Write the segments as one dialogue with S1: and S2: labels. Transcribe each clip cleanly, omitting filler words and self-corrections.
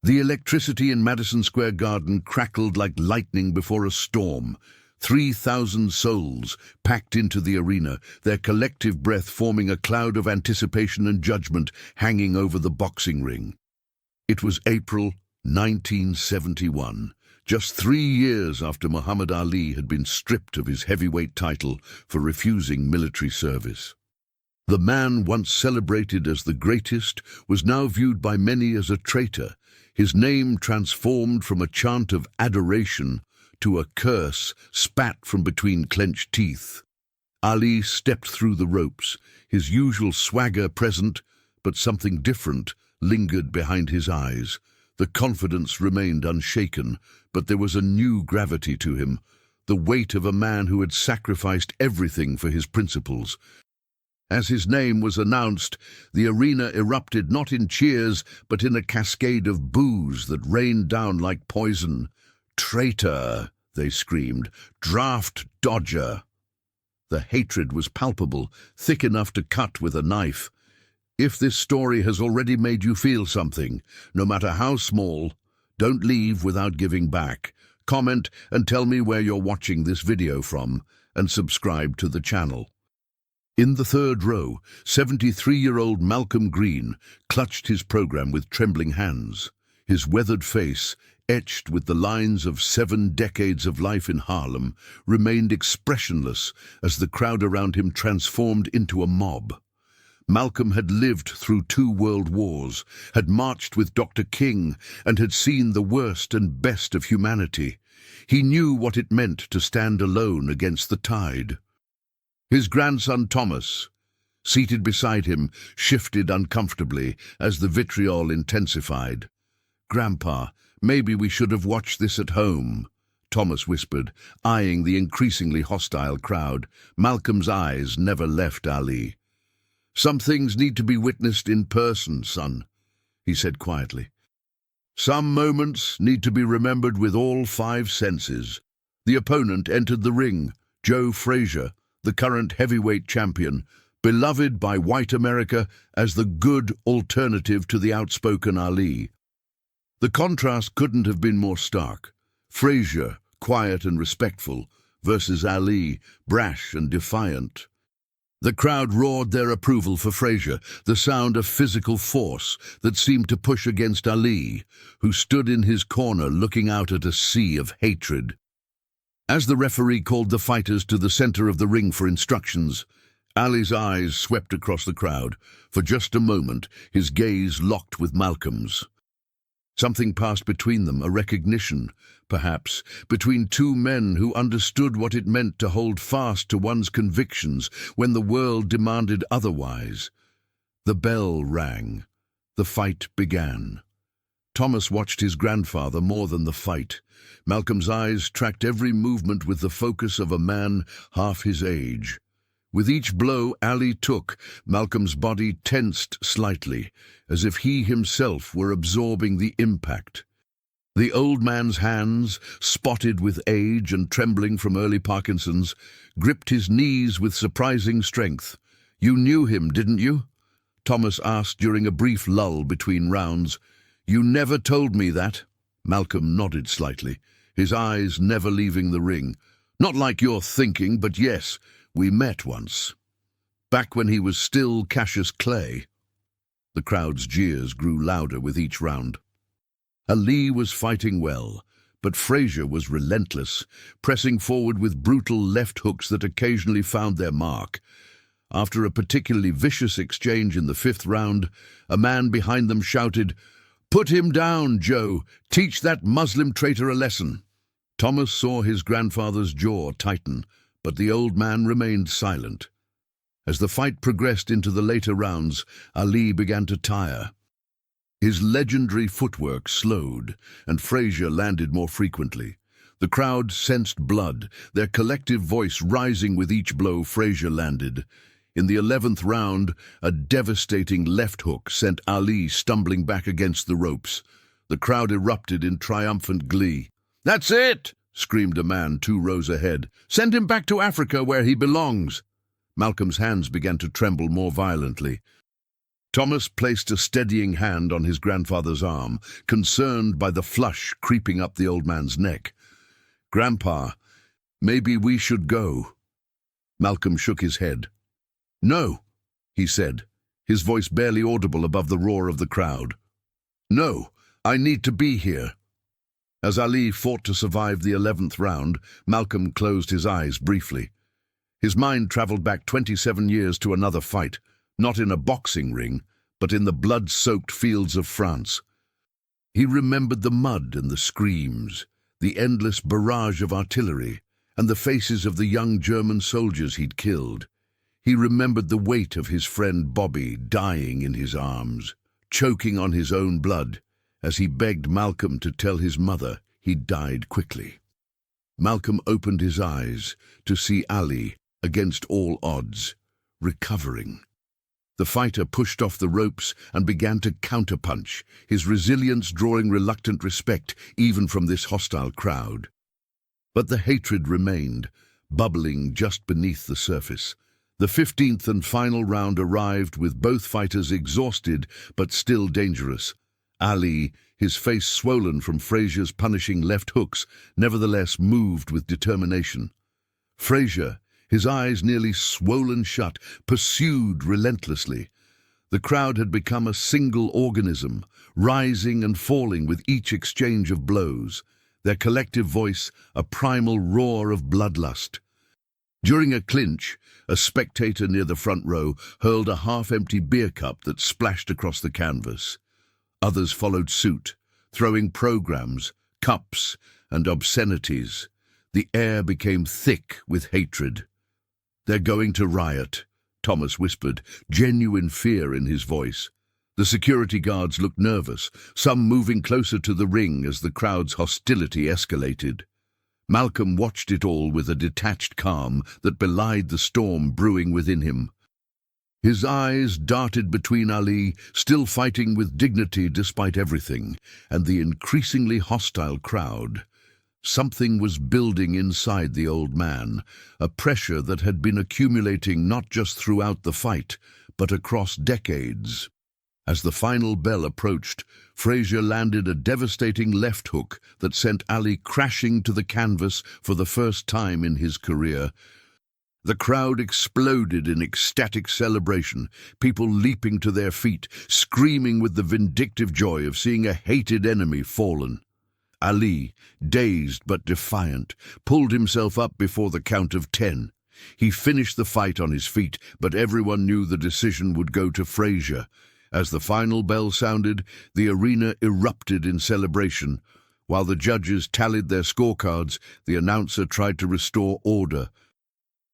S1: The electricity in Madison Square Garden crackled like lightning before a storm. 3,000 souls packed into the arena, their collective breath forming a cloud of anticipation and judgment hanging over the boxing ring. It was April 1971, just 3 years after Muhammad Ali had been stripped of his heavyweight title for refusing military service. The man once celebrated as the greatest was now viewed by many as a traitor, his name transformed from a chant of adoration to a curse spat from between clenched teeth. Ali stepped through the ropes, his usual swagger present, but something different lingered behind his eyes. The confidence remained unshaken, but there was a new gravity to him, the weight of a man who had sacrificed everything for his principles. As his name was announced, the arena erupted not in cheers, but in a cascade of boos that rained down like poison. "Traitor!" they screamed. "Draft dodger!" The hatred was palpable, thick enough to cut with a knife. If this story has already made you feel something, no matter how small, don't leave without giving back. Comment and tell me where you're watching this video from, and subscribe to the channel. In the third row, 73-year-old Malcolm Green clutched his program with trembling hands. His weathered face, etched with the lines of 7 decades of life in Harlem, remained expressionless as the crowd around him transformed into a mob. Malcolm had lived through 2 world wars, had marched with Dr. King, and had seen the worst and best of humanity. He knew what it meant to stand alone against the tide. His grandson Thomas, seated beside him, shifted uncomfortably as the vitriol intensified. "Grandpa, maybe we should have watched this at home," Thomas whispered, eyeing the increasingly hostile crowd. Malcolm's eyes never left Ali. "Some things need to be witnessed in person, son," he said quietly. "Some moments need to be remembered with all 5 senses." The opponent entered the ring, Joe Frazier, the current heavyweight champion, beloved by white America as the good alternative to the outspoken Ali. The contrast couldn't have been more stark. Frazier, quiet and respectful, versus Ali, brash and defiant. The crowd roared their approval for Frazier, the sound of physical force that seemed to push against Ali, who stood in his corner looking out at a sea of hatred. As the referee called the fighters to the center of the ring for instructions, Ali's eyes swept across the crowd. For just a moment, his gaze locked with Malcolm's. Something passed between them, a recognition, perhaps, between 2 men who understood what it meant to hold fast to one's convictions when the world demanded otherwise. The bell rang. The fight began. Thomas watched his grandfather more than the fight. Malcolm's eyes tracked every movement with the focus of a man half his age. With each blow Ali took, Malcolm's body tensed slightly, as if he himself were absorbing the impact. The old man's hands, spotted with age and trembling from early Parkinson's, gripped his knees with surprising strength. "You knew him, didn't you?" Thomas asked during a brief lull between rounds. "You never told me that." Malcolm nodded slightly, his eyes never leaving the ring. "Not like you're thinking, but yes, we met once. Back when he was still Cassius Clay." The crowd's jeers grew louder with each round. Ali was fighting well, but Frazier was relentless, pressing forward with brutal left hooks that occasionally found their mark. After a particularly vicious exchange in the 5th round, a man behind them shouted, "Put him down, Joe! Teach that Muslim traitor a lesson!" Thomas saw his grandfather's jaw tighten, but the old man remained silent. As the fight progressed into the later rounds, Ali began to tire. His legendary footwork slowed, and Frazier landed more frequently. The crowd sensed blood, their collective voice rising with each blow Frazier landed. In the 11th round, a devastating left hook sent Ali stumbling back against the ropes. The crowd erupted in triumphant glee. "That's it!" screamed a man 2 rows ahead. "Send him back to Africa where he belongs." Malcolm's hands began to tremble more violently. Thomas placed a steadying hand on his grandfather's arm, concerned by the flush creeping up the old man's neck. "Grandpa, maybe we should go." Malcolm shook his head. "No," he said, his voice barely audible above the roar of the crowd. "No, I need to be here." As Ali fought to survive the 11th round, Malcolm closed his eyes briefly. His mind traveled back 27 years to another fight, not in a boxing ring, but in the blood-soaked fields of France. He remembered the mud and the screams, the endless barrage of artillery, and the faces of the young German soldiers he'd killed. He remembered the weight of his friend Bobby dying in his arms, choking on his own blood, as he begged Malcolm to tell his mother he'd died quickly. Malcolm opened his eyes to see Ali, against all odds, recovering. The fighter pushed off the ropes and began to counterpunch, his resilience drawing reluctant respect even from this hostile crowd. But the hatred remained, bubbling just beneath the surface. The 15th and final round arrived with both fighters exhausted but still dangerous. Ali, his face swollen from Frazier's punishing left hooks, nevertheless moved with determination. Frazier, his eyes nearly swollen shut, pursued relentlessly. The crowd had become a single organism, rising and falling with each exchange of blows, their collective voice a primal roar of bloodlust. During a clinch, a spectator near the front row hurled a half-empty beer cup that splashed across the canvas. Others followed suit, throwing programs, cups, and obscenities. The air became thick with hatred. "They're going to riot," Thomas whispered, genuine fear in his voice. The security guards looked nervous, some moving closer to the ring as the crowd's hostility escalated. Malcolm watched it all with a detached calm that belied the storm brewing within him. His eyes darted between Ali, still fighting with dignity despite everything, and the increasingly hostile crowd. Something was building inside the old man, a pressure that had been accumulating not just throughout the fight, but across decades. As the final bell approached, Frazier landed a devastating left hook that sent Ali crashing to the canvas for the first time in his career. The crowd exploded in ecstatic celebration, people leaping to their feet, screaming with the vindictive joy of seeing a hated enemy fallen. Ali, dazed but defiant, pulled himself up before the count of 10. He finished the fight on his feet, but everyone knew the decision would go to Frazier. As the final bell sounded, the arena erupted in celebration. While the judges tallied their scorecards, the announcer tried to restore order.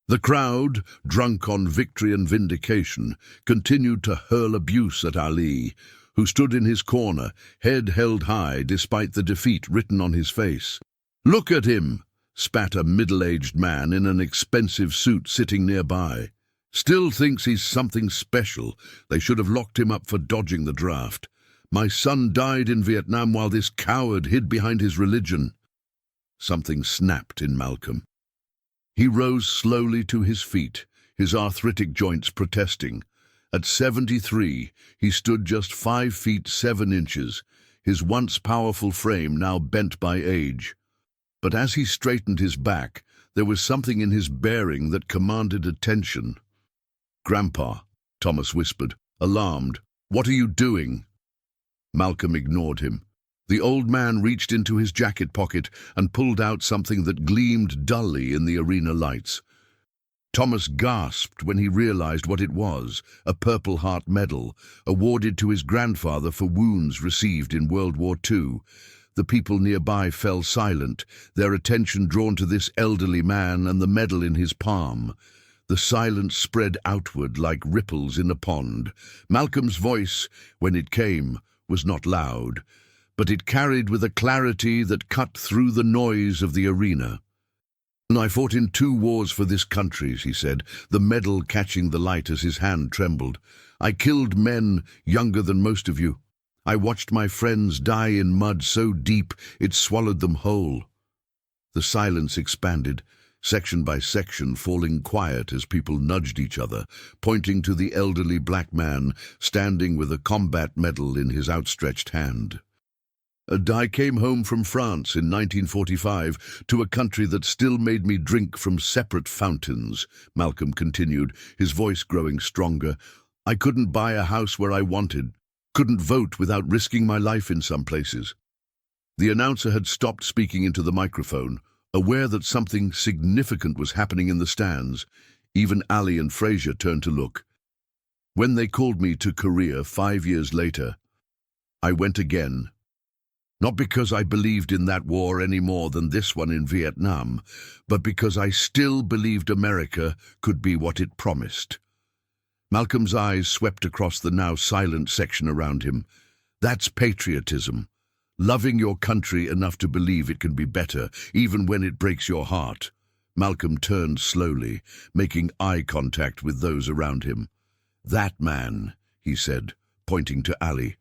S1: The crowd, drunk on victory and vindication, continued to hurl abuse at Ali, who stood in his corner, head held high despite the defeat written on his face. "Look at him," spat a middle-aged man in an expensive suit sitting nearby. "Still thinks he's something special. They should have locked him up for dodging the draft. My son died in Vietnam while this coward hid behind his religion." Something snapped in Malcolm. He rose slowly to his feet, his arthritic joints protesting. At 73, he stood just 5 feet 7 inches, his once powerful frame now bent by age. But as he straightened his back, there was something in his bearing that commanded attention. "Grandpa," Thomas whispered, alarmed. "What are you doing?" Malcolm ignored him. The old man reached into his jacket pocket and pulled out something that gleamed dully in the arena lights. Thomas gasped when he realized what it was, a Purple Heart Medal, awarded to his grandfather for wounds received in World War II. The people nearby fell silent, their attention drawn to this elderly man and the medal in his palm. The silence spread outward like ripples in a pond. Malcolm's voice, when it came, was not loud, but it carried with a clarity that cut through the noise of the arena. "I fought in 2 wars for this country," he said, the medal catching the light as his hand trembled. "I killed men younger than most of you. I watched my friends die in mud so deep it swallowed them whole." The silence expanded. section by section falling quiet as people nudged each other, pointing to the elderly black man standing with a combat medal in his outstretched hand. I came home from France in 1945 to a country that still made me drink from separate fountains, Malcolm continued, his voice growing stronger. I couldn't buy a house where I wanted, couldn't vote without risking my life in some places. The announcer had stopped speaking into the microphone, aware that something significant was happening in the stands. Even Ali and Fraser turned to look. When they called me to Korea 5 years later, I went again. Not because I believed in that war any more than this one in Vietnam, but because I still believed America could be what it promised. Malcolm's eyes swept across the now silent section around him. That's patriotism. Loving your country enough to believe it can be better, even when it breaks your heart. Malcolm turned slowly, making eye contact with those around him. That man, he said, pointing to Ali,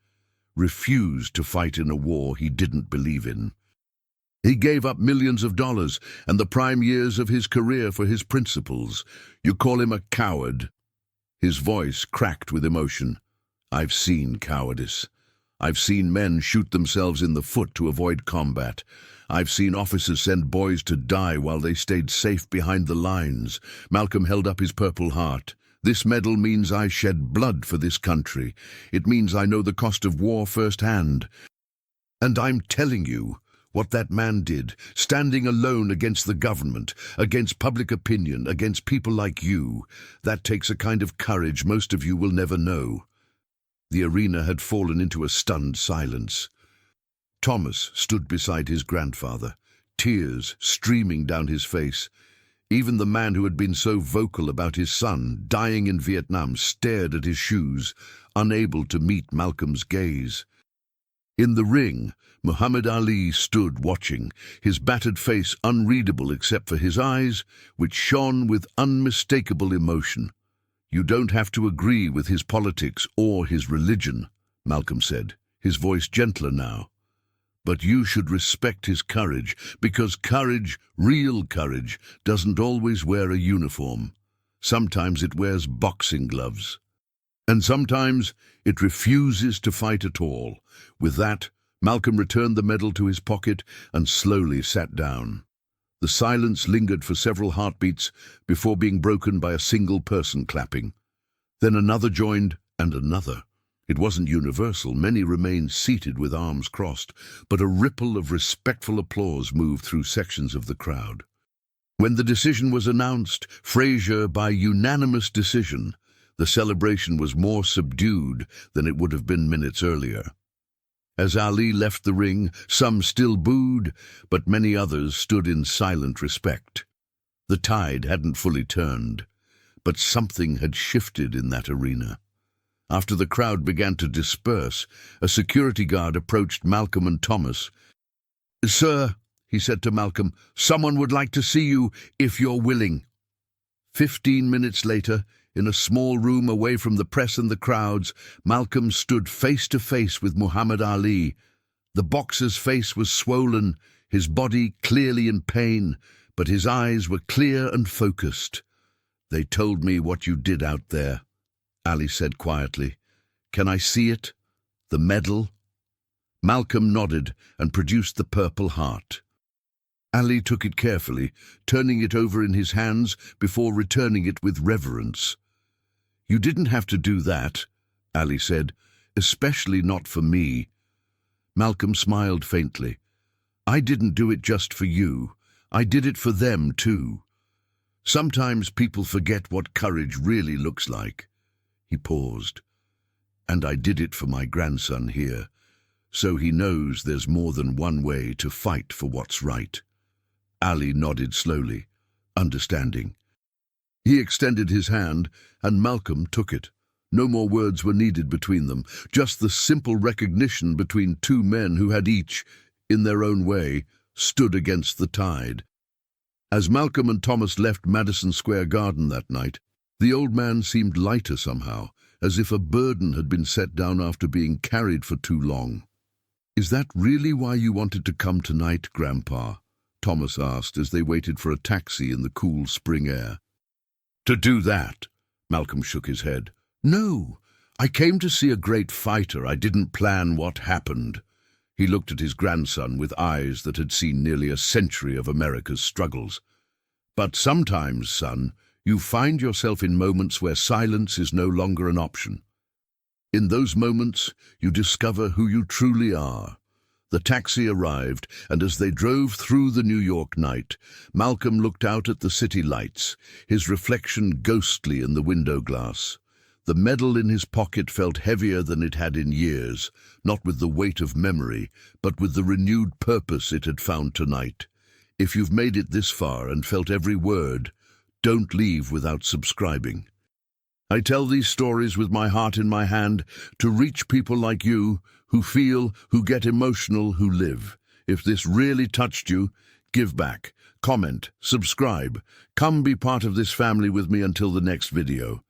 S1: refused to fight in a war he didn't believe in. He gave up millions of dollars and the prime years of his career for his principles. You call him a coward? His voice cracked with emotion. I've seen cowardice. I've seen men shoot themselves in the foot to avoid combat. I've seen officers send boys to die while they stayed safe behind the lines. Malcolm held up his Purple Heart. This medal means I shed blood for this country. It means I know the cost of war firsthand. And I'm telling you what that man did, standing alone against the government, against public opinion, against people like you. That takes a kind of courage most of you will never know. The arena had fallen into a stunned silence. Thomas stood beside his grandfather, tears streaming down his face. Even the man who had been so vocal about his son dying in Vietnam stared at his shoes, unable to meet Malcolm's gaze. In the ring, Muhammad Ali stood watching, his battered face unreadable except for his eyes, which shone with unmistakable emotion. You don't have to agree with his politics or his religion, Malcolm said, his voice gentler now. But you should respect his courage, because courage, real courage, doesn't always wear a uniform. Sometimes it wears boxing gloves. And sometimes it refuses to fight at all. With that, Malcolm returned the medal to his pocket and slowly sat down. The silence lingered for several heartbeats before being broken by a single person clapping. Then another joined, and another. It wasn't universal. Many remained seated with arms crossed, but a ripple of respectful applause moved through sections of the crowd. When the decision was announced, Fraser by unanimous decision, the celebration was more subdued than it would have been minutes earlier. As Ali left the ring, some still booed, but many others stood in silent respect. The tide hadn't fully turned, but something had shifted in that arena. After the crowd began to disperse, a security guard approached Malcolm and Thomas. "Sir," he said to Malcolm, "someone would like to see you if you're willing." 15 minutes later, in a small room away from the press and the crowds, Malcolm stood face to face with Muhammad Ali. The boxer's face was swollen, his body clearly in pain, but his eyes were clear and focused. "They told me what you did out there," Ali said quietly. "Can I see it? The medal?" Malcolm nodded and produced the Purple Heart. Ali took it carefully, turning it over in his hands before returning it with reverence. "You didn't have to do that," Ali said, "especially not for me." Malcolm smiled faintly. "I didn't do it just for you. I did it for them too. Sometimes people forget what courage really looks like." He paused. "And I did it for my grandson here, so he knows there's more than one way to fight for what's right." Ali nodded slowly, understanding. He extended his hand, and Malcolm took it. No more words were needed between them, just the simple recognition between two men who had each, in their own way, stood against the tide. As Malcolm and Thomas left Madison Square Garden that night, the old man seemed lighter somehow, as if a burden had been set down after being carried for too long. "Is that really why you wanted to come tonight, Grandpa?" Thomas asked as they waited for a taxi in the cool spring air. To do that, Malcolm shook his head. No, I came to see a great fighter. I didn't plan what happened. He looked at his grandson with eyes that had seen nearly a century of America's struggles. But sometimes, son, you find yourself in moments where silence is no longer an option. In those moments, you discover who you truly are. The taxi arrived, and as they drove through the New York night, Malcolm looked out at the city lights, his reflection ghostly in the window glass. The medal in his pocket felt heavier than it had in years, not with the weight of memory, but with the renewed purpose it had found tonight. If you've made it this far and felt every word, don't leave without subscribing. I tell these stories with my heart in my hand to reach people like you who feel, who get emotional, who live. If this really touched you, give back, comment, subscribe. Come be part of this family with me until the next video.